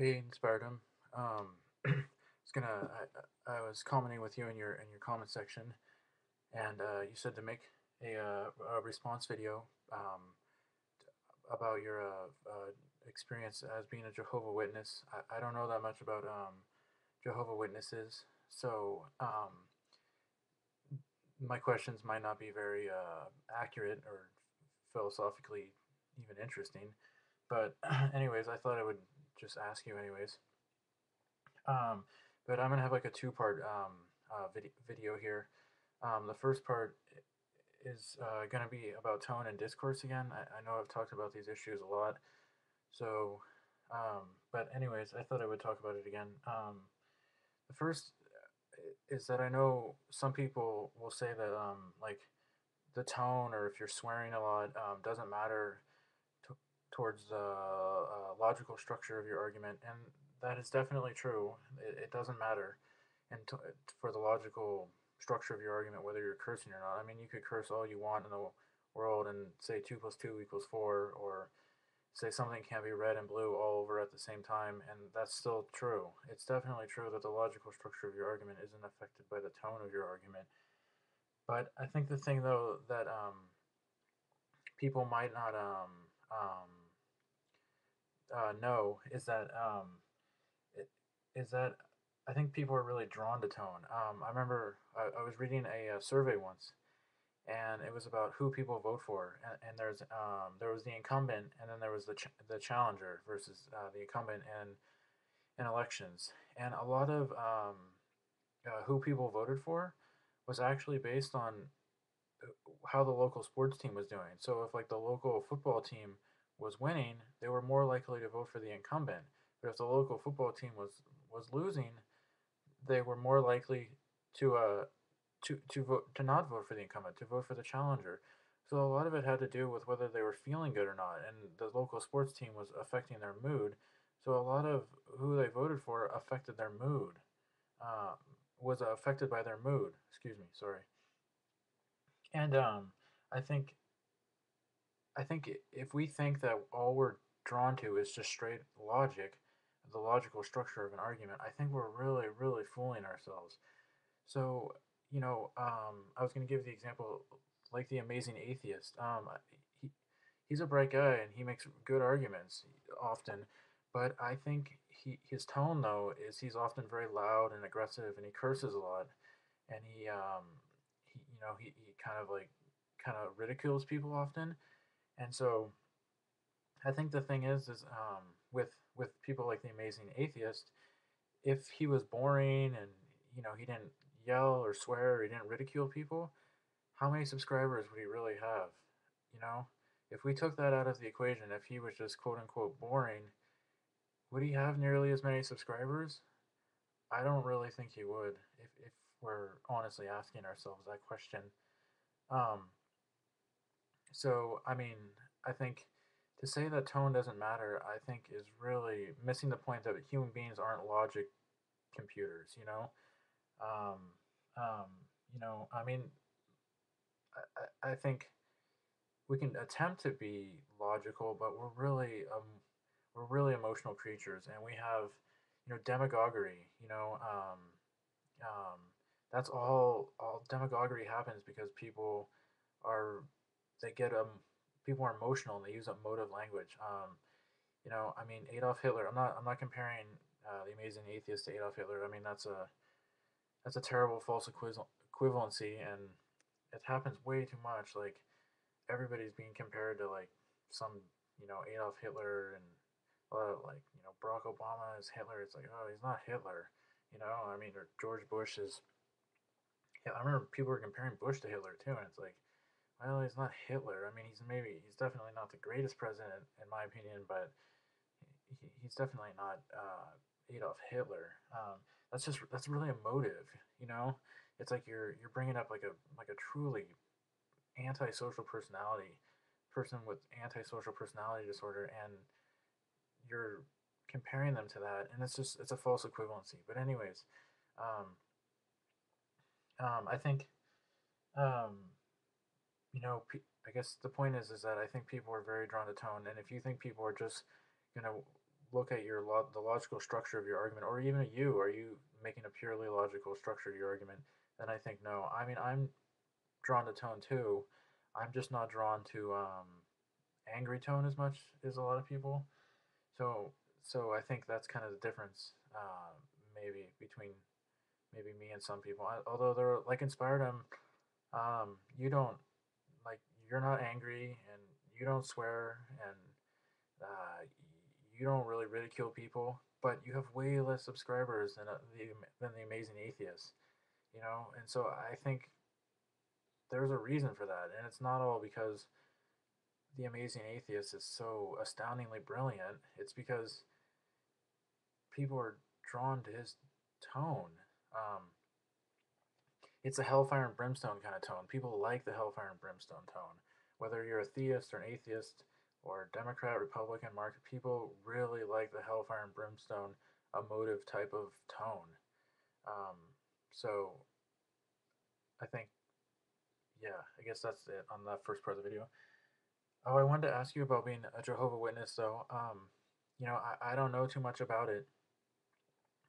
Hey, Inspiredum. I was commenting with you in your comment section, and you said to make a response video about your experience as being a Jehovah Witness. I don't know that much about Jehovah Witnesses, so my questions might not be very accurate or philosophically even interesting. But anyways, I thought I would just ask you anyways. Um, but I'm gonna have like a two-part video here. The first part is gonna be about tone and discourse again. I know I've talked about these issues a lot, so but anyways, I thought I would talk about it again. The first is that I know some people will say that like the tone or if you're swearing a lot doesn't matter t- towards the logical structure of your argument, and that is definitely true. It doesn't matter, and for the logical structure of your argument, whether you're cursing or not. I mean, you could curse all you want in the world and say 2 + 2 = 4, or say something can be red and blue all over at the same time, and that's still true. It's definitely true that the logical structure of your argument isn't affected by the tone of your argument. But I think the thing though that people might not know is that it, is that I think people are really drawn to tone. I remember I was reading a survey once, and it was about who people vote for. And there was the incumbent, and then there was the challenger versus the incumbent in elections. And a lot of who people voted for was actually based on how the local sports team was doing. So if like the local football team was winning, they were more likely to vote for the incumbent. But if the local football team was losing, they were more likely to to not vote for the incumbent, to vote for the challenger. So a lot of it had to do with whether they were feeling good or not, and the local sports team was affecting their mood. So a lot of who they voted for affected their mood, uh, was affected by their mood. Excuse me, sorry. And I think I think if we think that all we're drawn to is just straight logic, the logical structure of an argument, I think we're really, really fooling ourselves. So, I was going to give the example like the amazing atheist. He, he's a bright guy and he makes good arguments often, but I think his tone though is he's often very loud and aggressive and he curses a lot, and he kind of ridicules people often, and so I think the thing is with people like the amazing atheist, if he was boring and he didn't yell or swear or he didn't ridicule people, how many subscribers would he really have? You know, if we took that out of the equation, if he was just quote unquote boring, would he have nearly as many subscribers? I don't really think he would. If we're honestly asking ourselves that question. Um, so I mean, I think to say that tone doesn't matter, I think is really missing the point that human beings aren't logic computers. Um, um, I mean, I think we can attempt to be logical, but we're really emotional creatures, and we have demagoguery. Um, that's all demagoguery happens because are they get people are emotional and they use emotive language. I mean Adolf Hitler. I'm not comparing the amazing atheist to Adolf Hitler. I mean that's a terrible false equivalency, and it happens way too much. Like everybody's being compared to like some Adolf Hitler, and like Barack Obama is Hitler. It's like, oh, he's not Hitler. I mean, or George Bush is. Yeah, I remember people were comparing Bush to Hitler too, and it's like, well, he's not Hitler. I mean, he's definitely not the greatest president in my opinion, but he's definitely not Adolf Hitler. That's really emotive. It's like you're bringing up like a truly antisocial personality person with antisocial personality disorder, and you're comparing them to that, and it's a false equivalency. But anyways, um, I think um, I guess the point is that I think people are very drawn to tone, and if you think people are just gonna look at the logical structure of your argument, or even you, are you making a purely logical structure to your argument? Then I think no. I mean, I'm drawn to tone too. I'm just not drawn to angry tone as much as a lot of people. So so I think that's kind of the difference, maybe between maybe me and some people. Although they're like inspired, you don't like you're not angry and you don't swear and uh, you don't really ridicule people, but you have way less subscribers than the Amazing Atheist, you know. And so I think there's a reason for that, and it's not all because the Amazing Atheist is so astoundingly brilliant. It's because people are drawn to his tone. Um, it's a hellfire and brimstone kind of tone. People like the hellfire and brimstone tone. Whether you're a theist or an atheist or Democrat, Republican, Market, people really like the hellfire and brimstone emotive type of tone. Um, so I think, yeah, I guess that's it on that first part of the video. Oh, I wanted to ask you about being a Jehovah Witness, though. I don't know too much about it,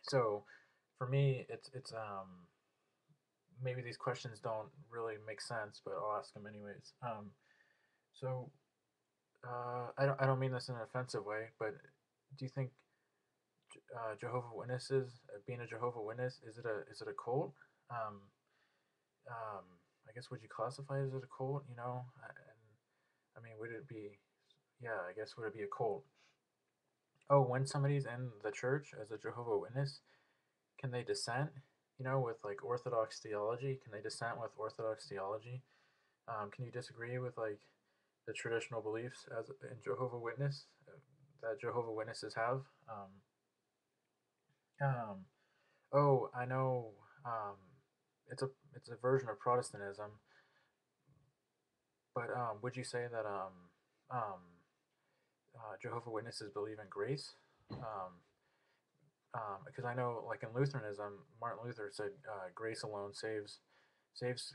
so for me, it's maybe these questions don't really make sense, but I'll ask them anyways. So I don't mean this in an offensive way, but do you think Jehovah Witnesses, being a Jehovah Witness, is it a cult? Um, um, I guess would you classify it as a cult? And I mean, would it be? Yeah, I guess would it be a cult? Oh, when somebody's in the church as a Jehovah Witness, can they dissent? With like Orthodox theology, can they dissent with Orthodox theology? Can you disagree with like the traditional beliefs as in Jehovah Witness that Jehovah Witnesses have? Um, oh, I know. Um, it's a version of Protestantism, but would you say that um, Jehovah Witnesses believe in grace? Um, because I know, like in Lutheranism, Martin Luther said grace alone saves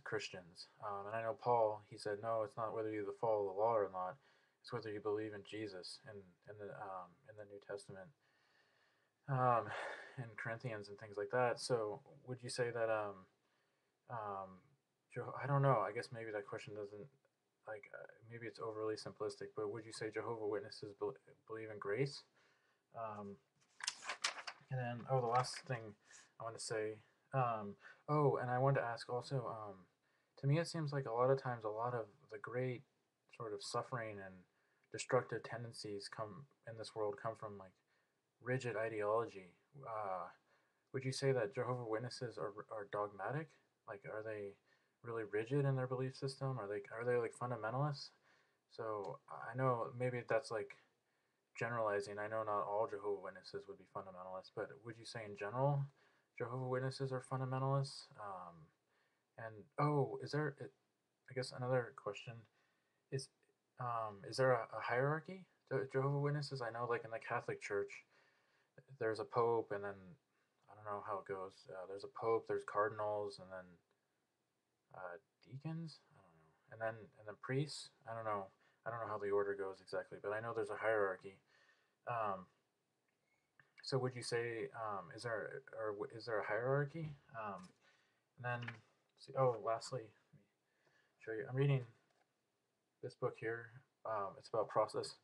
Christians, and I know Paul he said no, it's not whether you follow the law or not, it's whether you believe in Jesus in the New Testament, um, in Corinthians and things like that. So would you say that um, I don't know. I guess maybe that question doesn't maybe it's overly simplistic, but would you say Jehovah Witnesses believe in grace? Um, And then, oh, the last thing I want to say, and I wanted to ask also, to me, it seems like a lot of times, a lot of the great sort of suffering and destructive tendencies come in this world come from like rigid ideology. Would you say that Jehovah Witnesses are dogmatic? Like, are they really rigid in their belief system? Are they like fundamentalists? So I know maybe that's like generalizing. I know not all Jehovah Witnesses would be fundamentalists, but would you say in general Jehovah Witnesses are fundamentalists? And oh, I guess another question is, is there a hierarchy to Jehovah Witnesses? I know, like in the Catholic Church, there's a pope, and then I don't know how it goes. There's a pope, there's cardinals, and then deacons. I don't know, and then priests. I don't know. I don't know how the order goes exactly, but I know there's a hierarchy. Um, So would you say is there a hierarchy? And then see. Oh, lastly, let me show you. I'm reading this book here. It's about process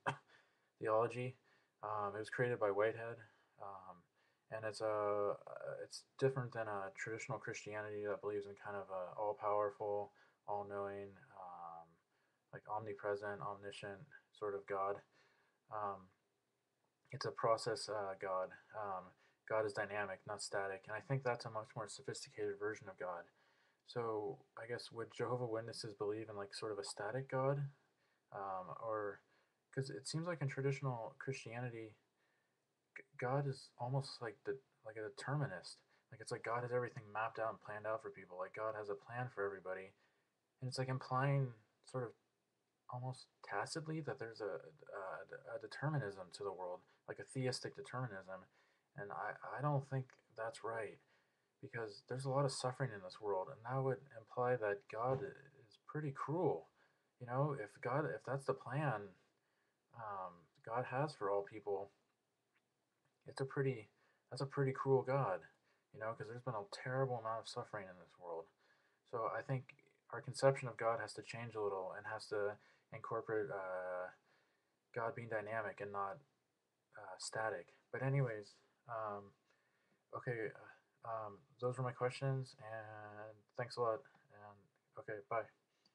theology. It was created by Whitehead, and it's different than a traditional Christianity that believes in kind of a all powerful, all knowing, like omnipresent, omniscient sort of God. Um, it's a process God. God is dynamic, not static, and I think that's a much more sophisticated version of God. So I guess would Jehovah Witnesses believe in like sort of a static God, or because it seems like in traditional Christianity, God is almost like a determinist. Like it's like God has everything mapped out and planned out for people. Like God has a plan for everybody, and it's like implying sort of almost tacitly that there's a determinism to the world, like a theistic determinism. And I don't think that's right because there's a lot of suffering in this world, and that would imply that God is pretty cruel. If that's the plan God has for all people, it's a pretty that's a pretty cruel God, you know, because there's been a terrible amount of suffering in this world. So I think our conception of God has to change a little and has to incorporate God being dynamic and not static. But anyways, um, okay, those were my questions, and thanks a lot. And okay, bye.